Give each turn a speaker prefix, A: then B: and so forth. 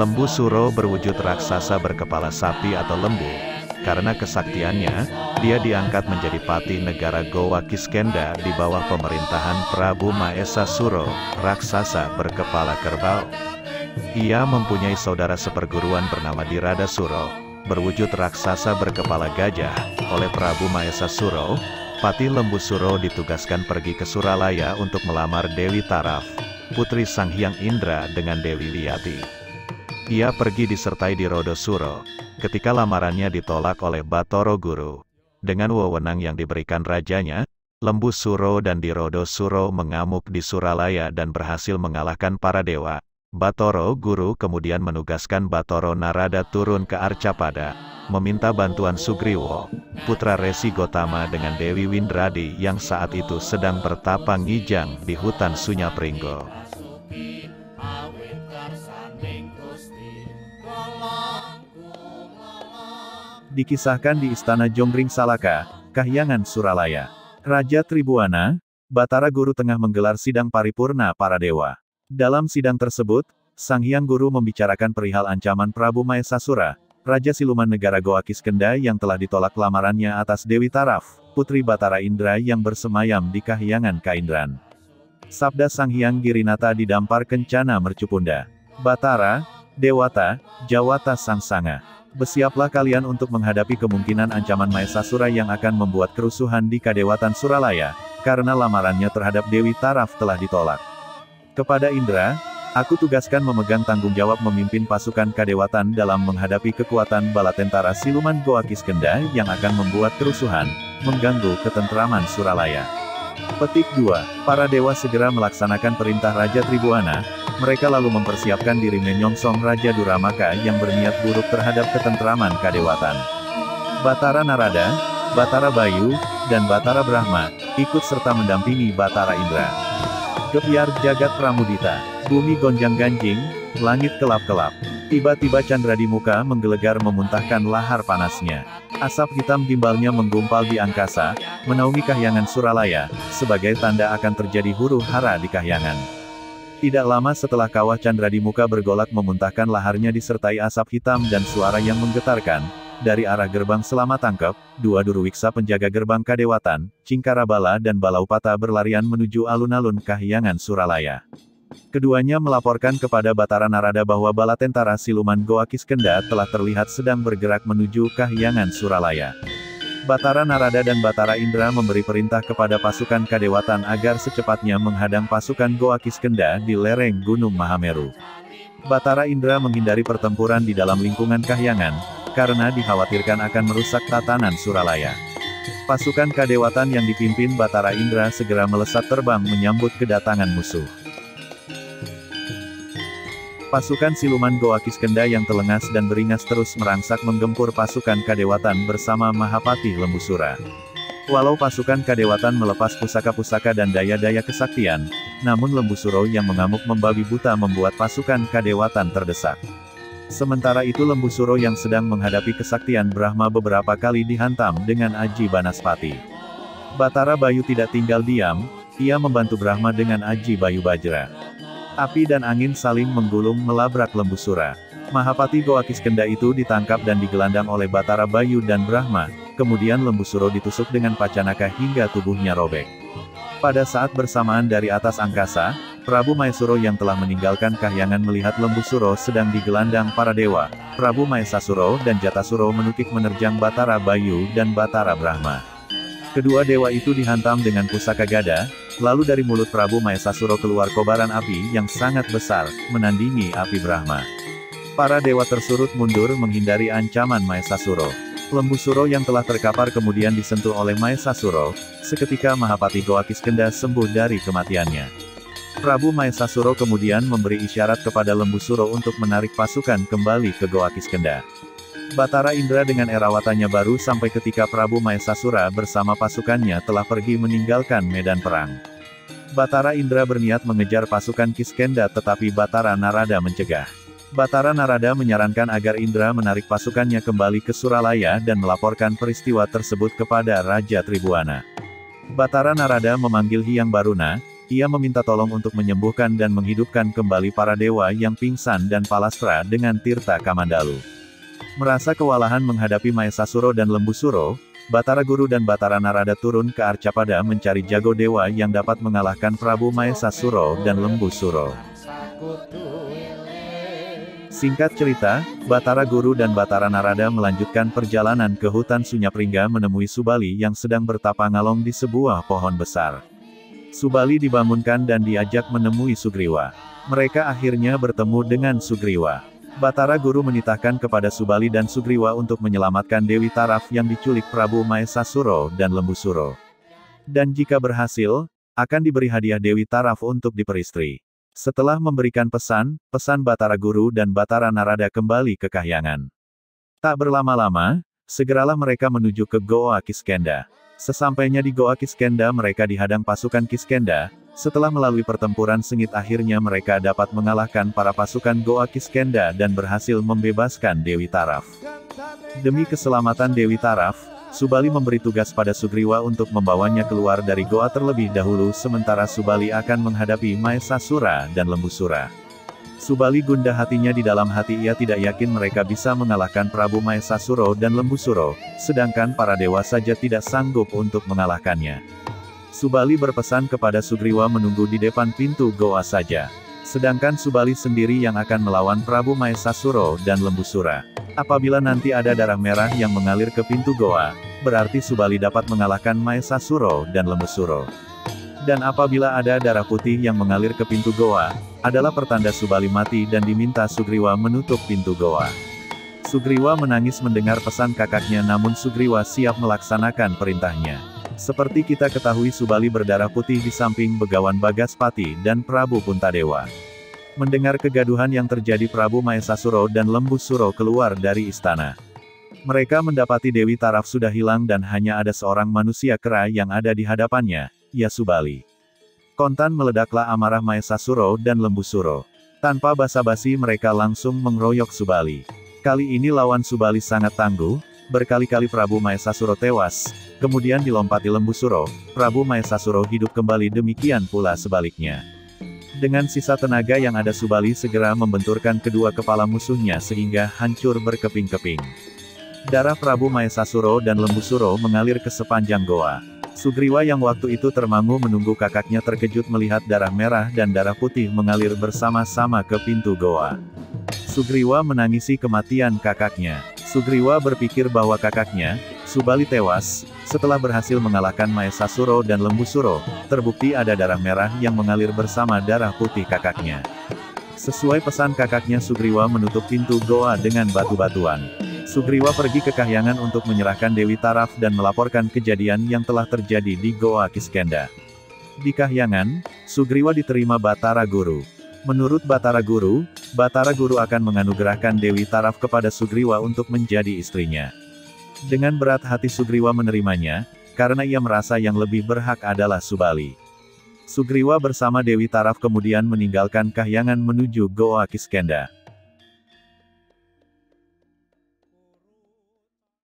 A: Lembu Suro berwujud raksasa berkepala sapi atau lembu. Karena kesaktiannya, dia diangkat menjadi patih negara Goa Kiskenda di bawah pemerintahan Prabu Maesa Suro, raksasa berkepala kerbau. Ia mempunyai saudara seperguruan bernama Dirada Suro, berwujud raksasa berkepala gajah. Oleh Prabu Maesa Suro, patih Lembu Suro ditugaskan pergi ke Suralaya untuk melamar Dewi Taraf, putri Sang Hyang Indra dengan Dewi Wiyati. Ia pergi disertai Dirodo Suro. Ketika lamarannya ditolak oleh Batara Guru, dengan wewenang yang diberikan rajanya, Lembu Suro dan Dirodo Suro mengamuk di Suralaya dan berhasil mengalahkan para dewa. Batara Guru kemudian menugaskan Batara Narada turun ke Arcapada, meminta bantuan Sugriwo, putra Resi Gotama dengan Dewi Windradi yang saat itu sedang bertapa ngijang di hutan Sunyapringgo. Dikisahkan di Istana Jonggring Salaka, Kahyangan Suralaya. Raja Tribuana, Batara Guru tengah menggelar sidang paripurna para dewa. Dalam sidang tersebut, Sang Hyang Guru membicarakan perihal ancaman Prabu Maesasura, Raja Siluman Negara Goa Kiskenda yang telah ditolak lamarannya atas Dewi Taraf, putri Batara Indra yang bersemayam di Kahyangan Kaindran. Sabda Sang Hyang Girinata didampar kencana mercupunda. Batara, Dewata, Jawata Sangsanga. Bersiaplah kalian untuk menghadapi kemungkinan ancaman Maesasura yang akan membuat kerusuhan di Kadewatan Suralaya, karena lamarannya terhadap Dewi Taraf telah ditolak. Kepada Indra, aku tugaskan memegang tanggung jawab memimpin pasukan Kadewatan dalam menghadapi kekuatan bala tentara Siluman Goa Kiskenda yang akan membuat kerusuhan, mengganggu ketentraman Suralaya. Petik 2. Para dewa segera melaksanakan perintah Raja Tribuana. Mereka lalu mempersiapkan diri menyongsong Raja Duramaka yang berniat buruk terhadap ketentraman Kadewatan. Batara Narada, Batara Bayu, dan Batara Brahma ikut serta mendampingi Batara Indra. Gebyar jagat pramudita, bumi gonjang-ganjing, langit kelap-kelap. Tiba-tiba Candra di muka menggelegar memuntahkan lahar panasnya. Asap hitam gimbalnya menggumpal di angkasa, menaungi Kahyangan Suralaya, sebagai tanda akan terjadi huru-hara di Kahyangan. Tidak lama setelah kawah Candra di muka bergolak memuntahkan laharnya disertai asap hitam dan suara yang menggetarkan, dari arah gerbang Selamat Tangkep, dua Duruwiksa penjaga gerbang Kadewatan, Cingkarabala dan Balaupata berlarian menuju alun-alun Kahyangan Suralaya. Keduanya melaporkan kepada Batara Narada bahwa bala tentara Siluman Goa Kiskenda telah terlihat sedang bergerak menuju Kahyangan Suralaya. Batara Narada dan Batara Indra memberi perintah kepada pasukan Kadewatan agar secepatnya menghadang pasukan Goa Kiskenda di lereng Gunung Mahameru. Batara Indra menghindari pertempuran di dalam lingkungan Kahyangan, karena dikhawatirkan akan merusak tatanan Suralaya. Pasukan Kadewatan yang dipimpin Batara Indra segera melesat terbang menyambut kedatangan musuh. Pasukan Siluman Goa Kiskenda yang telengas dan beringas terus merangsak menggempur pasukan Kadewatan bersama Mahapati Lembu Sura. Walau pasukan Kadewatan melepas pusaka-pusaka dan daya-daya kesaktian, namun Lembu Suro yang mengamuk membabi buta membuat pasukan Kadewatan terdesak. Sementara itu Lembu Suro yang sedang menghadapi kesaktian Brahma beberapa kali dihantam dengan Aji Banaspati. Batara Bayu tidak tinggal diam, ia membantu Brahma dengan Aji Bayu Bajra. Api dan angin saling menggulung melabrak Lembu Sura. Mahapati Goa Kiskenda itu ditangkap dan digelandang oleh Batara Bayu dan Brahma, kemudian Lembu Suro ditusuk dengan pacanaka hingga tubuhnya robek. Pada saat bersamaan dari atas angkasa, Prabu Maesuro yang telah meninggalkan Kahyangan melihat Lembu Suro sedang digelandang para dewa. Prabu Maesasuro dan Jatasuro menukik menerjang Batara Bayu dan Batara Brahma. Kedua dewa itu dihantam dengan pusaka gada, lalu dari mulut Prabu Maesasuro keluar kobaran api yang sangat besar, menandingi api Brahma. Para dewa tersurut mundur menghindari ancaman Maesasuro. Lembu Suro yang telah terkapar kemudian disentuh oleh Maesasuro, seketika Mahapati Goa Kiskenda sembuh dari kematiannya. Prabu Maesasuro kemudian memberi isyarat kepada Lembu Suro untuk menarik pasukan kembali ke Goa Kiskenda. Batara Indra dengan erawatannya baru sampai ketika Prabu Maesasura bersama pasukannya telah pergi meninggalkan medan perang. Batara Indra berniat mengejar pasukan Kiskenda tetapi Batara Narada mencegah. Batara Narada menyarankan agar Indra menarik pasukannya kembali ke Suralaya dan melaporkan peristiwa tersebut kepada Raja Tribuana. Batara Narada memanggil Hyang Baruna, Ia meminta tolong untuk menyembuhkan dan menghidupkan kembali para dewa yang pingsan dan Palastra dengan Tirta Kamandalu. Merasa kewalahan menghadapi Mahesasura dan Lembusura, Batara Guru dan Batara Narada turun ke Arcapada mencari jago dewa yang dapat mengalahkan Prabu Mahesasura dan Lembusura. Singkat cerita, Batara Guru dan Batara Narada melanjutkan perjalanan ke hutan Sunyapringga menemui Subali yang sedang bertapa ngalong di sebuah pohon besar. Subali dibangunkan dan diajak menemui Sugriwa. Mereka akhirnya bertemu dengan Sugriwa. Batara Guru menitahkan kepada Subali dan Sugriwa untuk menyelamatkan Dewi Taraf yang diculik Prabu Mahesasura dan Lembusura. Dan jika berhasil, akan diberi hadiah Dewi Taraf untuk diperistri. Setelah memberikan pesan Batara Guru dan Batara Narada kembali ke Kahyangan. Tak berlama-lama, segeralah mereka menuju ke Goa Kiskenda. Sesampainya di Goa Kiskenda mereka dihadang pasukan Kiskenda. Setelah melalui pertempuran sengit akhirnya mereka dapat mengalahkan para pasukan Goa Kiskenda dan berhasil membebaskan Dewi Taraf. Demi keselamatan Dewi Taraf, Subali memberi tugas pada Sugriwa untuk membawanya keluar dari Goa terlebih dahulu sementara Subali akan menghadapi Mahesasura dan Lembusura. Subali gundah hatinya di dalam hati ia tidak yakin mereka bisa mengalahkan Prabu Mahesasura dan Lembusura, sedangkan para dewa saja tidak sanggup untuk mengalahkannya. Subali berpesan kepada Sugriwa menunggu di depan pintu goa saja. Sedangkan Subali sendiri yang akan melawan Prabu Mahesasura dan Lembusura. Apabila nanti ada darah merah yang mengalir ke pintu goa, berarti Subali dapat mengalahkan Mahesasura dan Lembusura. Dan apabila ada darah putih yang mengalir ke pintu goa, adalah pertanda Subali mati dan diminta Sugriwa menutup pintu goa. Sugriwa menangis mendengar pesan kakaknya namun Sugriwa siap melaksanakan perintahnya. Seperti kita ketahui Subali berdarah putih di samping Begawan Bagaspati dan Prabu Puntadewa. Mendengar kegaduhan yang terjadi Prabu Mahesasura dan Lembusura keluar dari istana. Mereka mendapati Dewi Taraf sudah hilang dan hanya ada seorang manusia kera yang ada di hadapannya, ya Subali. Kontan meledaklah amarah Mahesasura dan Lembusura. Tanpa basa-basi mereka langsung mengeroyok Subali. Kali ini lawan Subali sangat tangguh, berkali-kali Prabu Mahesasura tewas, kemudian dilompati Lembusura, Prabu Mahesasura hidup kembali demikian pula sebaliknya. Dengan sisa tenaga yang ada Subali segera membenturkan kedua kepala musuhnya sehingga hancur berkeping-keping. Darah Prabu Mahesasura dan Lembusura mengalir ke sepanjang goa. Sugriwa yang waktu itu termangu menunggu kakaknya terkejut melihat darah merah dan darah putih mengalir bersama-sama ke pintu goa. Sugriwa menangisi kematian kakaknya. Sugriwa berpikir bahwa kakaknya, Subali tewas, setelah berhasil mengalahkan Mahesasura dan Lembusura, terbukti ada darah merah yang mengalir bersama darah putih kakaknya. Sesuai pesan kakaknya Sugriwa menutup pintu goa dengan batu-batuan. Sugriwa pergi ke Kahyangan untuk menyerahkan Dewi Taraf dan melaporkan kejadian yang telah terjadi di Goa Kiskenda. Di Kahyangan, Sugriwa diterima Batara Guru. Menurut Batara Guru akan menganugerahkan Dewi Taraf kepada Sugriwa untuk menjadi istrinya. Dengan berat hati Sugriwa menerimanya, karena ia merasa yang lebih berhak adalah Subali. Sugriwa bersama Dewi Taraf kemudian meninggalkan Kahyangan menuju Goa Kiskenda.